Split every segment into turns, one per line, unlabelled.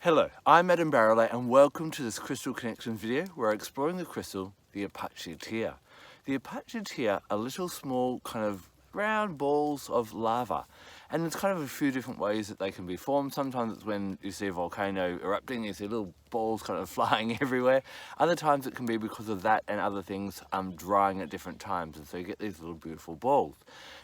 Hello, I'm Adam Barralet and welcome to this Crystal Connections video where we're exploring the crystal, the Apache Tear. The Apache Tear are little small kind of round balls of lava, and there's kind of a few different ways that they can be formed. Sometimes it's when you see a volcano erupting, you see little balls kind of flying everywhere. Other times it can be because of that and other things drying at different times, and so you get these little beautiful balls.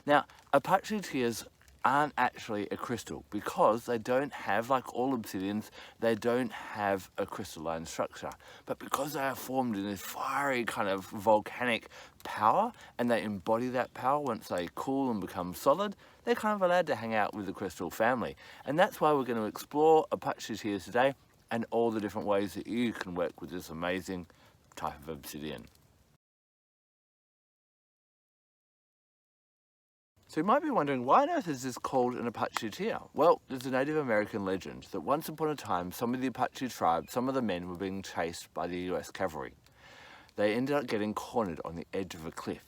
Now, Apache Tears aren't actually a crystal because they don't have, like all obsidians, they don't have a crystalline structure. But because they are formed in this fiery kind of volcanic power and they embody that power once they cool and become solid, they're kind of allowed to hang out with the crystal family. And that's why we're going to explore Apache Tears today and all the different ways that you can work with this amazing type of obsidian. So you might be wondering, why on earth is this called an Apache Tear? Well, there's a Native American legend that once upon a time, some of the Apache tribe, some of the men were being chased by the US cavalry. They ended up getting cornered on the edge of a cliff.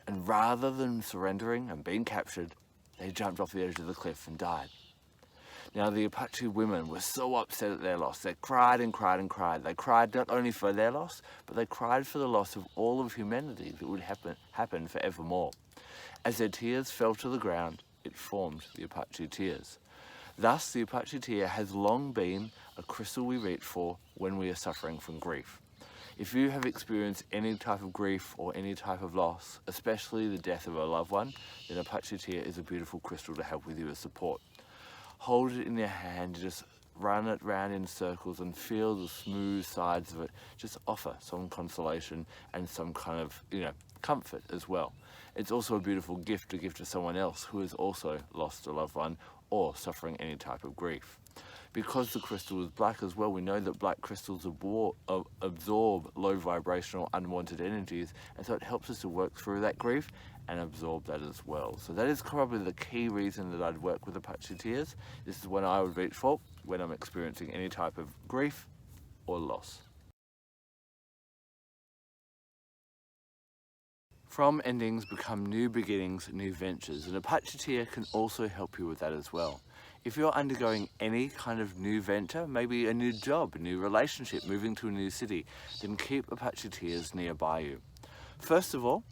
And rather than surrendering and being captured, they jumped off the edge of the cliff and died. Now, the Apache women were so upset at their loss. They cried and cried and cried. They cried not only for their loss, but they cried for the loss of all of humanity that would happen forevermore. As their tears fell to the ground, it formed the Apache Tears. Thus, the Apache Tear has long been a crystal we reach for when we are suffering from grief. If you have experienced any type of grief or any type of loss, especially the death of a loved one, then Apache Tear is a beautiful crystal to help with you as support. Hold it in your hand, just run it round in circles and feel the smooth sides of it. Just offer some consolation and some kind of, comfort as well. It's also a beautiful gift to give to someone else who has also lost a loved one or suffering any type of grief. Because the crystal is black as well, we know that black crystals absorb low vibrational unwanted energies, and so it helps us to work through that grief and absorb that as well. So that is probably the key reason that I'd work with Apache Tears. This is when I would reach for when I'm experiencing any type of grief or loss. From endings become new beginnings, new ventures, and Apache Tear can also help you with that as well. If you're undergoing any kind of new venture, maybe a new job, a new relationship, moving to a new city, then keep Apache Tears nearby you. First of all,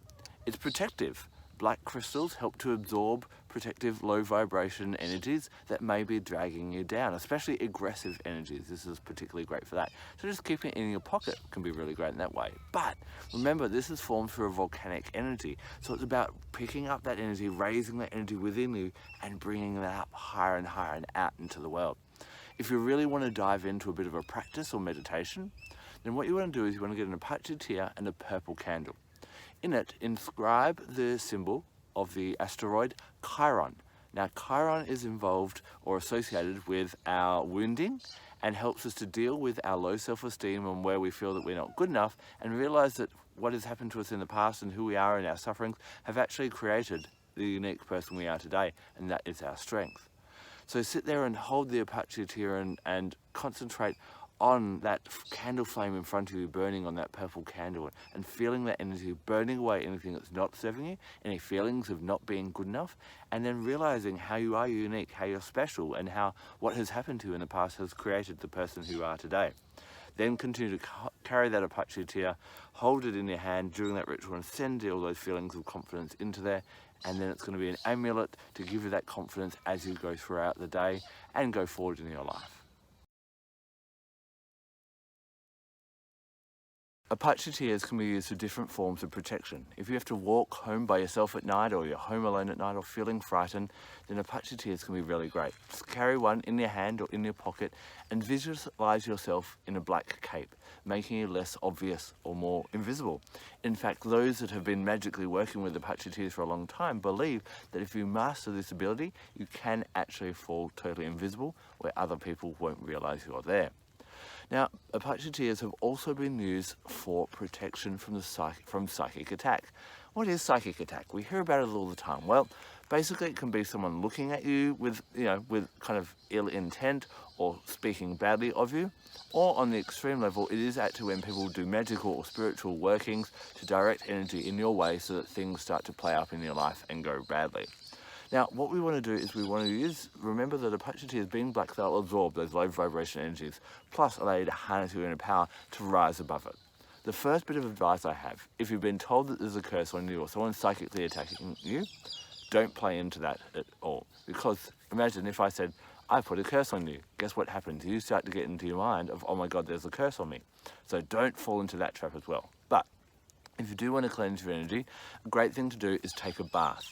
it's protective. Black crystals help to absorb protective low vibration energies that may be dragging you down, especially aggressive energies. This is particularly great for that. So just keeping it in your pocket can be really great in that way. But remember, this is formed through a volcanic energy. So it's about picking up that energy, raising that energy within you and bringing that up higher and higher and out into the world. If you really want to dive into a bit of a practice or meditation, then what you want to do is you want to get an Apache Tear and a purple candle. In it, inscribe the symbol of the asteroid Chiron. Now, Chiron is involved or associated with our wounding and helps us to deal with our low self-esteem and where we feel that we're not good enough, and realize that what has happened to us in the past and who we are and our sufferings have actually created the unique person we are today, and that is our strength. So sit there and hold the Apache Tear and concentrate on that candle flame in front of you, burning on that purple candle, and feeling that energy burning away anything that's not serving you, any feelings of not being good enough, and then realizing how you are unique, how you're special, and how what has happened to you in the past has created the person who you are today. Then continue to carry that Apache Tear, hold it in your hand during that ritual, and send all those feelings of confidence into there. And then it's going to be an amulet to give you that confidence as you go throughout the day and go forward in your life. Apache Tears can be used for different forms of protection. If you have to walk home by yourself at night, or you're home alone at night or feeling frightened, then Apache Tears can be really great. Just carry one in your hand or in your pocket and visualize yourself in a black cape, making you less obvious or more invisible. In fact, those that have been magically working with Apache Tears for a long time believe that if you master this ability, you can actually fall totally invisible where other people won't realize you're there. Now, Apache Tears have also been used for protection from psychic attack. What is psychic attack? We hear about it all the time. Well, basically it can be someone looking at you with kind of ill intent or speaking badly of you. Or on the extreme level, it is actually when people do magical or spiritual workings to direct energy in your way so that things start to play up in your life and go badly. Now, what we want to do is we want to remember that Apache Tears, being black, they'll absorb those low vibration energies, plus allow you to harness your inner power to rise above it. The first bit of advice I have, if you've been told that there's a curse on you or someone's psychically attacking you, don't play into that at all. Because imagine if I said, I put a curse on you. Guess what happens? You start to get into your mind of, oh my God, there's a curse on me. So don't fall into that trap as well. But if you do want to cleanse your energy, a great thing to do is take a bath.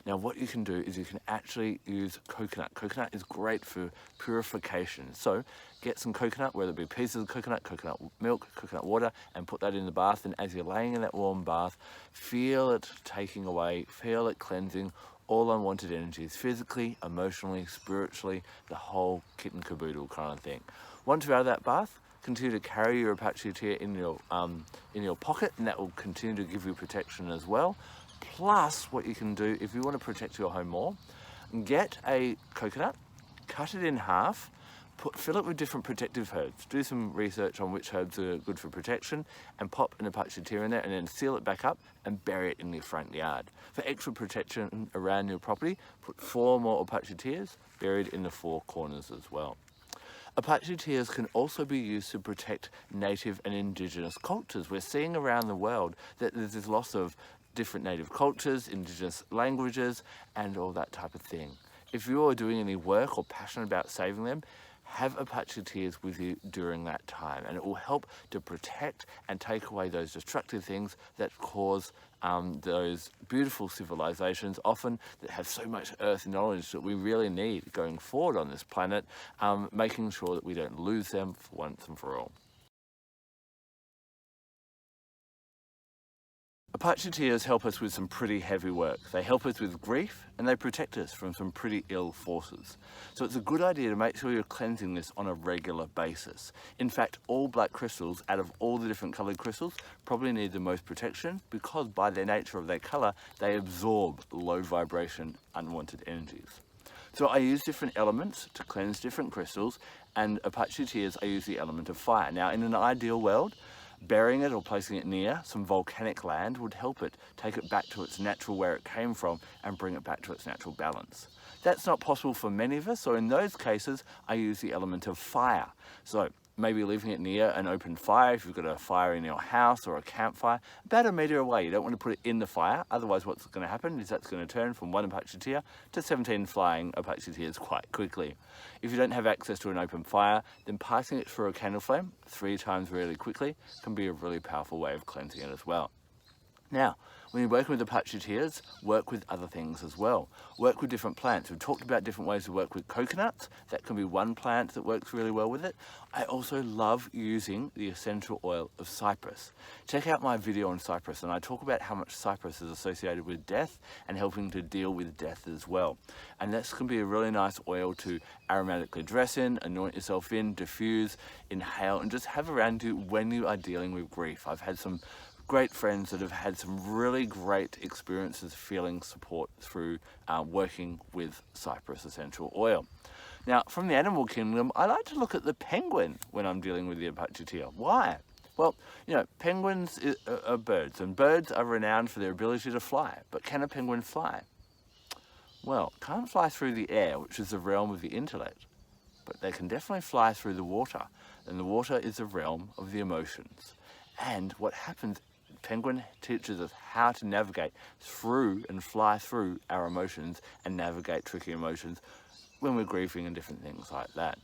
Now what you can do is you can actually use coconut. Coconut is great for purification. So get some coconut, whether it be pieces of coconut, coconut milk, coconut water, and put that in the bath. And as you're laying in that warm bath, feel it taking away, feel it cleansing all unwanted energies, physically, emotionally, spiritually, the whole kit and caboodle kind of thing. Once you're out of that bath, continue to carry your Apache Tear in your pocket, and that will continue to give you protection as well. Plus, what you can do, if you want to protect your home more, get a coconut, cut it in half, fill it with different protective herbs. Do some research on which herbs are good for protection, and pop an Apache Tear in there, and then seal it back up and bury it in your front yard. For extra protection around your property, put 4 more Apache Tears buried in the 4 corners as well. Apache Tears can also be used to protect native and indigenous cultures. We're seeing around the world that there's this loss of different native cultures, indigenous languages, and all that type of thing. If you're doing any work or passionate about saving them, have Apache Tears with you during that time, and it will help to protect and take away those destructive things that cause those beautiful civilizations, often that have so much earth knowledge that we really need going forward on this planet, making sure that we don't lose them for once and for all. Apache Tears help us with some pretty heavy work. They help us with grief, and they protect us from some pretty ill forces. So it's a good idea to make sure you're cleansing this on a regular basis. In fact, all black crystals, out of all the different coloured crystals, probably need the most protection because by their nature of their colour, they absorb low vibration, unwanted energies. So I use different elements to cleanse different crystals, and Apache Tears, I use the element of fire. Now, in an ideal world, burying it or placing it near some volcanic land would help it take it back to its natural where it came from and bring it back to its natural balance. That's not possible for many of us, so in those cases I use the element of fire. So maybe leaving it near an open fire, if you've got a fire in your house or a campfire, about 1 metre away. You don't want to put it in the fire, otherwise what's going to happen is that's going to turn from 1 Apache Tear to 17 flying Apache Tears quite quickly. If you don't have access to an open fire, then passing it through a candle flame 3 times really quickly can be a really powerful way of cleansing it as well. Now, when you're working with Apache Tears, work with other things as well. Work with different plants. We've talked about different ways to work with coconuts. That can be one plant that works really well with it. I also love using the essential oil of cypress. Check out my video on cypress, and I talk about how much cypress is associated with death and helping to deal with death as well. And this can be a really nice oil to aromatically dress in, anoint yourself in, diffuse, inhale, and just have around you when you are dealing with grief. I've had some great friends that have had some really great experiences feeling support through working with cypress essential oil. Now, from the animal kingdom, I like to look at the penguin when I'm dealing with the Apache Tear. Why? Well, you know, penguins are birds, and birds are renowned for their ability to fly. But can a penguin fly? Well, can't fly through the air, which is the realm of the intellect, but they can definitely fly through the water, and the water is the realm of the emotions. And what happens, penguin teaches us how to navigate through and fly through our emotions and navigate tricky emotions when we're grieving and different things like that.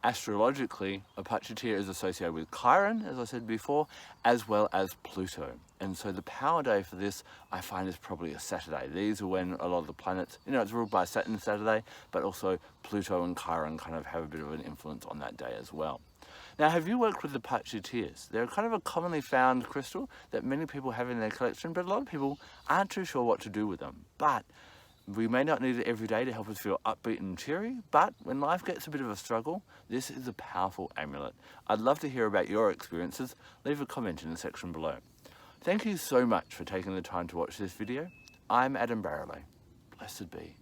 Astrologically, Apache Tear is associated with Chiron, as I said before, as well as Pluto. And so the power day for this, I find, is probably a Saturday. These are when a lot of the planets, you know, it's ruled by Saturn Saturday, but also Pluto and Chiron kind of have a bit of an influence on that day as well. Now, have you worked with the Apache Tears? They're kind of a commonly found crystal that many people have in their collection, but a lot of people aren't too sure what to do with them. But We may not need it every day to help us feel upbeat and cheery, but when life gets a bit of a struggle, this is a powerful amulet. I'd love to hear about your experiences. Leave a comment in the section below. Thank you so much for taking the time to watch this video. I'm Adam Barralet. Blessed be.